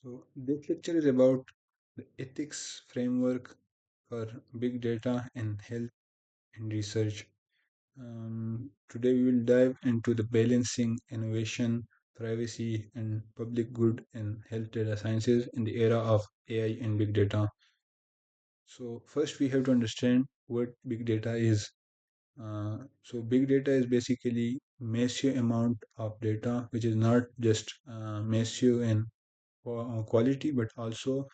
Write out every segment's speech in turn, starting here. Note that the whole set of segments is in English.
So this lecture is about the ethics framework for big data in health and research. Today we will dive into the balancing innovation, privacy, and public good in health data sciences in the era of AI and big data. So first we have to understand what big data is. So big data is basically massive amount of data, which is not just massive in quality, but also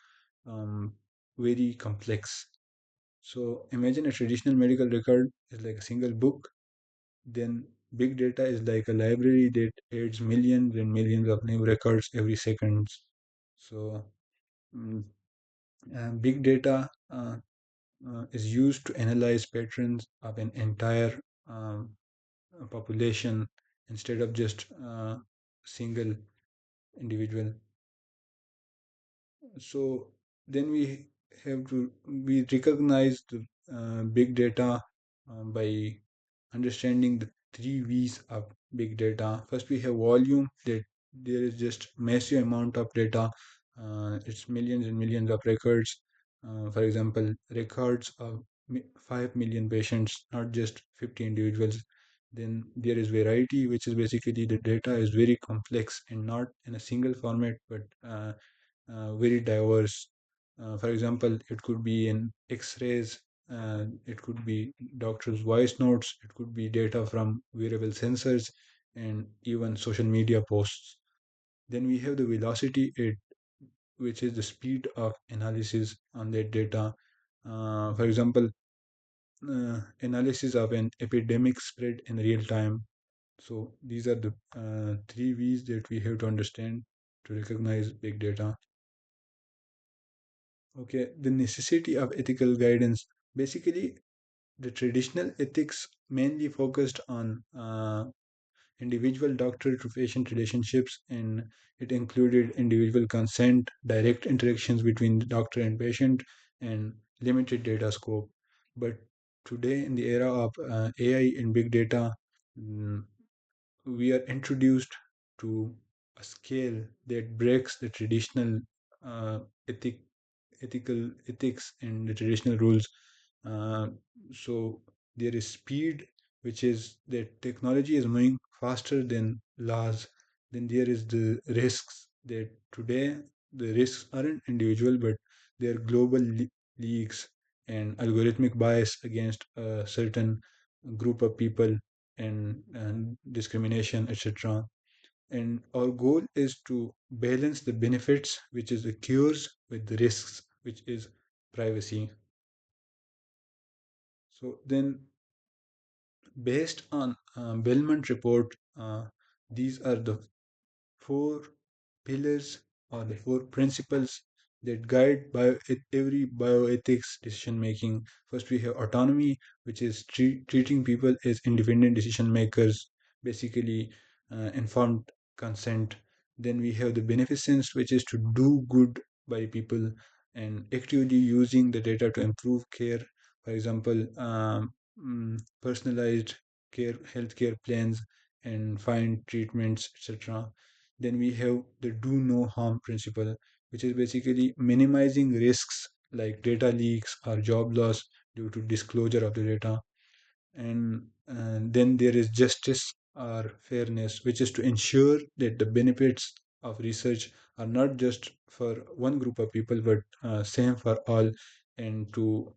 um, very complex. So imagine a traditional medical record is like a single book, then big data is like a library that adds millions and millions of new records every second. So mm, big data is used to analyze patterns of an entire um, population instead of just single individual. So then we recognize the big data by understanding the three V's of big data. First, we have volume, that there is just massive amount of data. It's millions and millions of records. For example, records of 5 million patients, not just 50 individuals. Then there is variety, which is basically the data is very complex and not in a single format, but very diverse. For example, it could be in X-rays, it could be doctors' voice notes, it could be data from wearable sensors, and even social media posts. Then we have the velocity, which is the speed of analysis on that data. For example, analysis of an epidemic spread in real time. So these are the three V's that we have to understand to recognize big data. Okay, the necessity of ethical guidance. Basically, the traditional ethics mainly focused on individual doctor to patient relationships, and it included individual consent, direct interactions between the doctor and patient, and limited data scope. But today, in the era of AI and big data, mm, we are introduced to a scale that breaks the traditional uh, ethic, ethics and the traditional rules. Uh, so there is speed, which is that technology is moving faster than laws. Then there is the risks that today the risks aren't individual, but they are global leaks and algorithmic bias against a certain group of people, and discrimination, etc. And our goal is to balance the benefits, which is the cures, with the risks, which is privacy. So then, based on Belmont Report, these are the four pillars or the four principles that guide every bioethics decision making. First, we have autonomy, which is treating people as independent decision makers, basically informed consent. Then we have the beneficence, which is to do good by people and actively using the data to improve care. For example, personalized care, healthcare plans, and find treatments, etc. Then we have the do no harm principle, which is basically minimizing risks like data leaks or job loss due to disclosure of the data. And then there is justice or fairness, which is to ensure that the benefits of research are not just for one group of people, but same for all, and to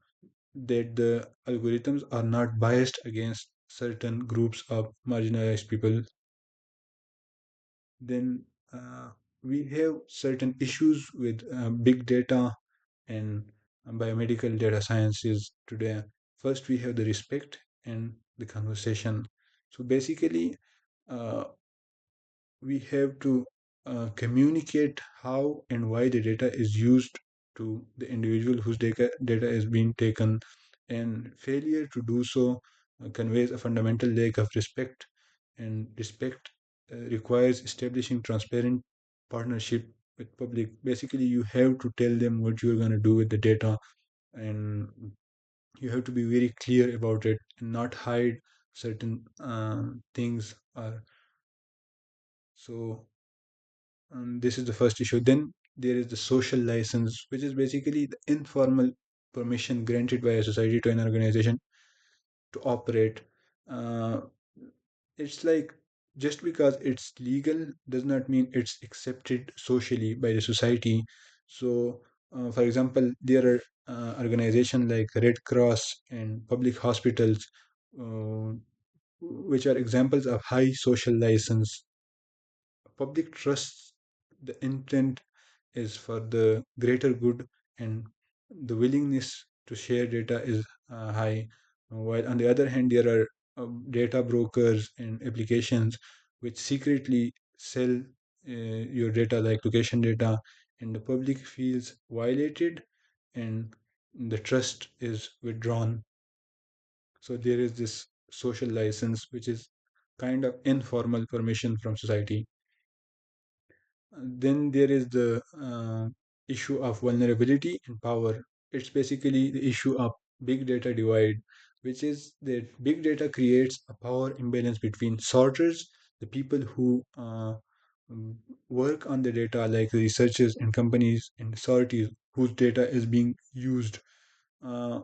that the algorithms are not biased against certain groups of marginalized people. Then we have certain issues with big data and biomedical data sciences today. First, we have the respect and the conversation. So basically, uh, we have to communicate how and why the data is used to the individual whose data is being taken, and failure to do so conveys a fundamental lack of respect, and respect requires establishing transparent partnership with public. Basically, you have to tell them what you're going to do with the data, and you have to be very clear about it and not hide certain things. Or so this is the first issue. Then there is the social license, which is basically the informal permission granted by a society to an organization to operate. Uh, it's like just because it's legal does not mean it's accepted socially by the society. So, for example, there are organizations like Red Cross and public hospitals, uh, which are examples of high social license. Public trusts the intent is for the greater good, and the willingness to share data is high. While on the other hand, there are data brokers and applications which secretly sell your data, like location data, and the public feels violated and the trust is withdrawn. So there is this social license, which is kind of informal permission from society. Then there is the issue of vulnerability and power. It's basically the issue of big data divide, which is that big data creates a power imbalance between sorters, the people who um, work on the data, like researchers and companies, and authorities whose data is being used. Uh,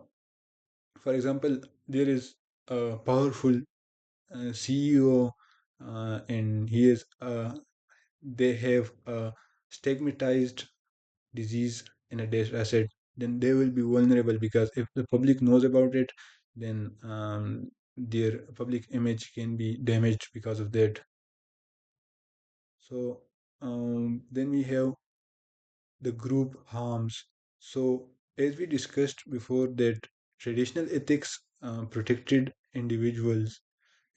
for example, there is a powerful CEO, and they have a stigmatized disease in a data asset, then they will be vulnerable, because if the public knows about it, then their public image can be damaged because of that. So then we have the group harms. So as we discussed before, that traditional ethics protected individuals,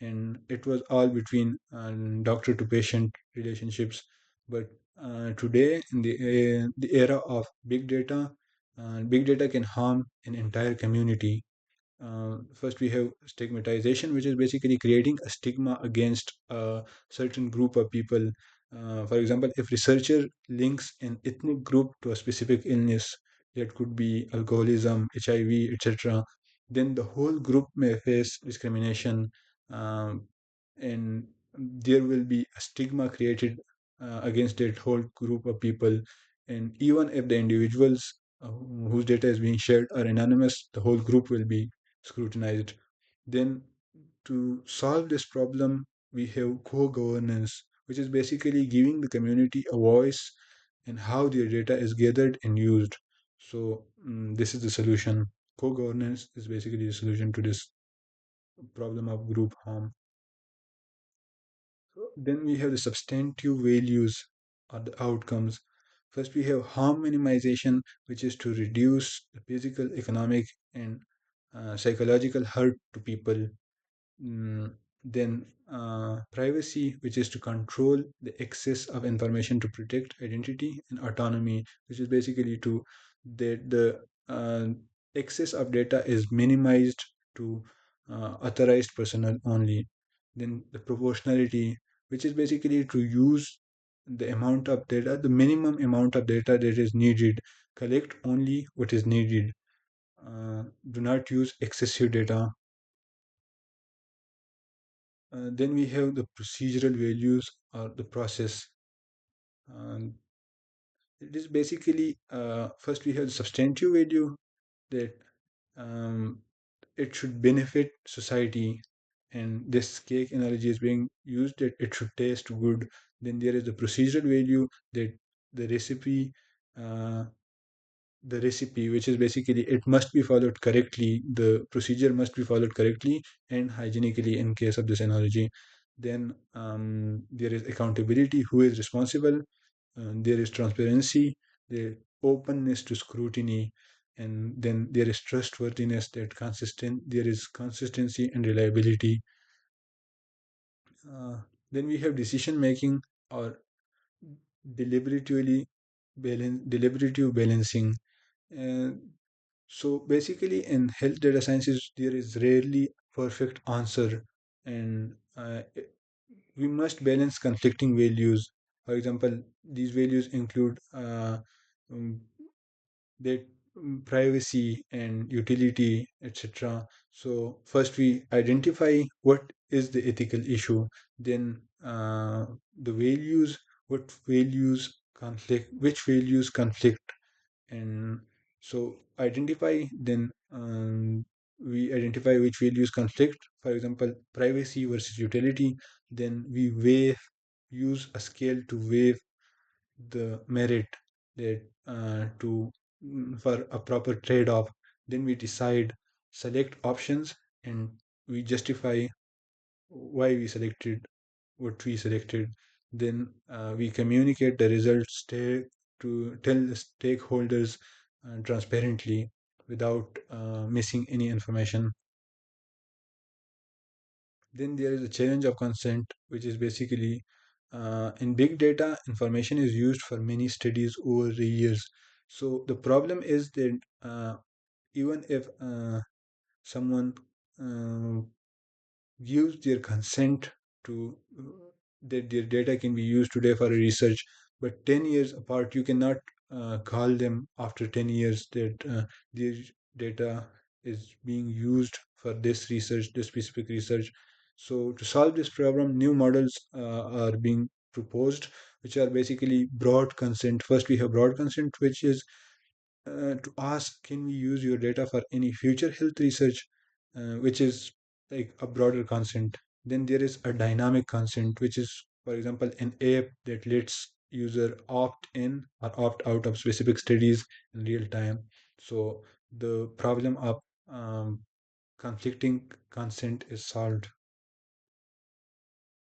and it was all between doctor to patient relationships. But today, in the era of big data can harm an entire community. First, we have stigmatization, which is basically creating a stigma against a certain group of people. For example, if researcher links an ethnic group to a specific illness, that could be alcoholism, HIV, etc., then the whole group may face discrimination, um, and there will be a stigma created against that whole group of people. And even if the individuals whose data is being shared are anonymous, the whole group will be scrutinized. Then, to solve this problem, we have co governance, which is basically giving the community a voice in how their data is gathered and used. So, this is the solution. Co governance is basically the solution to this problem of group harm. Then we have the substantive values or the outcomes. First, we have harm minimization, which is to reduce the physical, economic, and psychological hurt to people. Then privacy, which is to control the excess of information to protect identity, and autonomy, which is basically to that the excess of data is minimized to authorized personnel only. Then the proportionality, which is basically to use the amount of data, the minimum amount of data that is needed, collect only what is needed. Do not use excessive data. Then we have the procedural values or the process. Um, it is basically first we have the substantive value, that um, it should benefit society, and this cake analogy is being used that it should taste good. Then there is the procedural value, that the recipe uh, which is basically it must be followed correctly, the procedure must be followed correctly and hygienically in case of this analogy. Then there is accountability, who is responsible. There is transparency, the openness to scrutiny, and then there is trustworthiness, that consistent there is consistency and reliability. uh, then we have decision making or deliberative balancing. uh, So basically, in health data sciences, there is rarely perfect answer, and we must balance conflicting values. For example, these values include um, that privacy and utility, etc. So first we identify what is the ethical issue, then the values, what values which values conflict, and so identify then we identify which values conflict. For example, privacy versus utility. Then we weigh use a scale to weigh the merit that to for a proper trade-off. Then we decide, select options, and we justify why we selected what we selected. Then we communicate the results to tell the stakeholders transparently without missing any information. Then there is a challenge of consent, which is basically in big data, information is used for many studies over the years. So the problem is that even if someone uh, gives their consent to that their data can be used today for research, but 10 years apart, you cannot call them after 10 years that their data is being used for this research, this specific research. So to solve this problem, new models are being proposed, which are basically broad consent. First, we have broad consent, which is to ask, can we use your data for any future health research, which is like a broader consent. Then there is a dynamic consent, which is, for example, an app that lets user opt in or opt out of specific studies in real time. So the problem of um, conflicting consent is solved.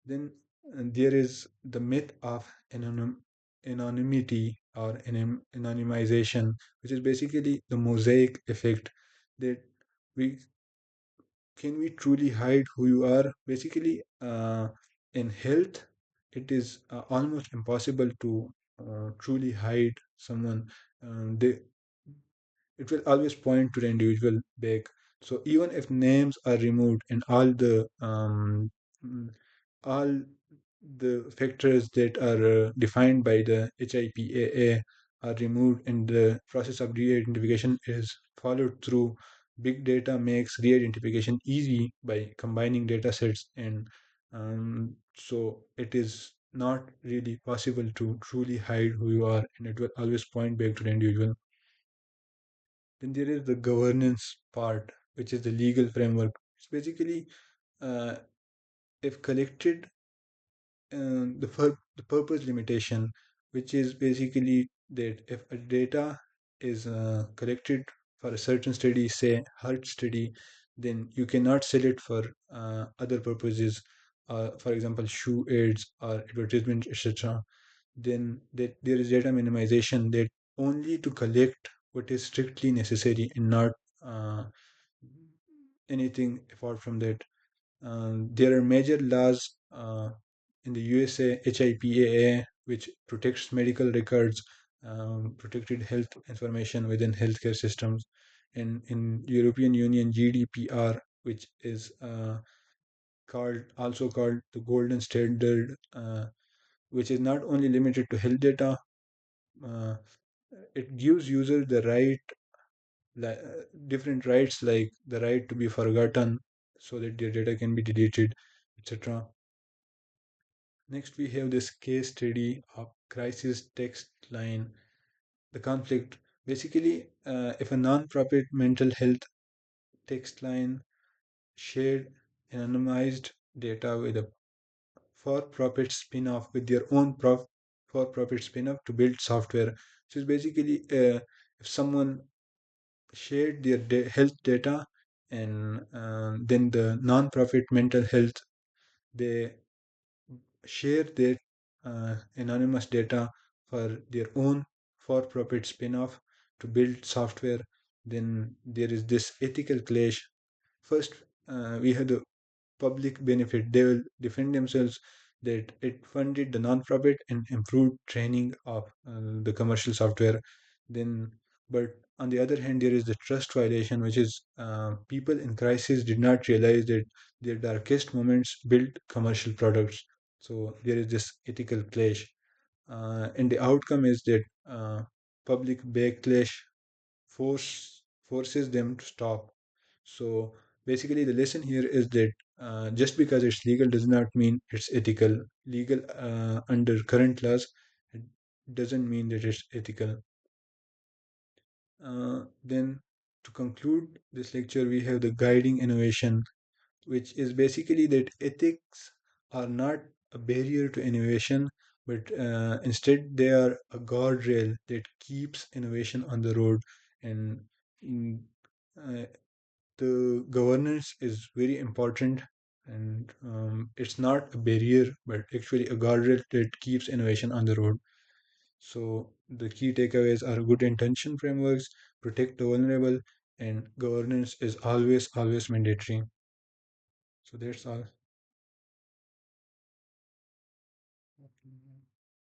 Then there is the myth of anonymity or anonymization, which is basically the mosaic effect that we can we truly hide who you are. Basically, in health, it is almost impossible to truly hide someone. They it will always point to the individual back. So even if names are removed and mm, all the factors that are defined by the HIPAA are removed and the process of re-identification is followed through. Big data makes re-identification easy by combining data sets, and so it is not really possible to truly hide who you are, and it will always point back to the individual. Then there is the governance part, which is the legal framework. It's basically uh, if collected the purpose limitation, which is basically that if a data is collected for a certain study, say heart study, then you cannot sell it for other purposes, for example, shoe ads or advertisement, etc. Then that there is data minimization, that only to collect what is strictly necessary and not uh, anything apart from that. There are major laws in the USA, HIPAA, which protects medical records, protected health information within healthcare systems, and in European Union GDPR, which is also called the golden standard, which is not only limited to health data. Uh, it gives users the different rights, like the right to be forgotten so that their data can be deleted, etc. Next, we have this case study of crisis text line, the conflict. Basically, if a non-profit mental health text line shared anonymized data with a for-profit spin-off with their own for-profit spin-off to build software. So it's basically if someone shared their health data, and then the non-profit mental health, they share their anonymous data for their own for-profit spin-off to build software. Then there is this ethical clash. First, we have the public benefit. They will defend themselves that it funded the non-profit and improved training of the commercial software. Then, but on the other hand, there is the trust violation, which is people in crisis did not realize that their darkest moments built commercial products. So there is this ethical clash, and the outcome is that public backlash forces them to stop. So basically, the lesson here is that just because it's legal does not mean it's ethical. Legal under current laws, it doesn't mean that it's ethical. Then, to conclude this lecture, we have the guiding innovation, which is basically that ethics are not a barrier to innovation, but instead they are a guardrail that keeps innovation on the road. And mm, uh, the governance is very important, and it's not a barrier, but actually a guardrail that keeps innovation on the road. So the key takeaways are good intention frameworks, protect the vulnerable, and governance is always mandatory. So that's all.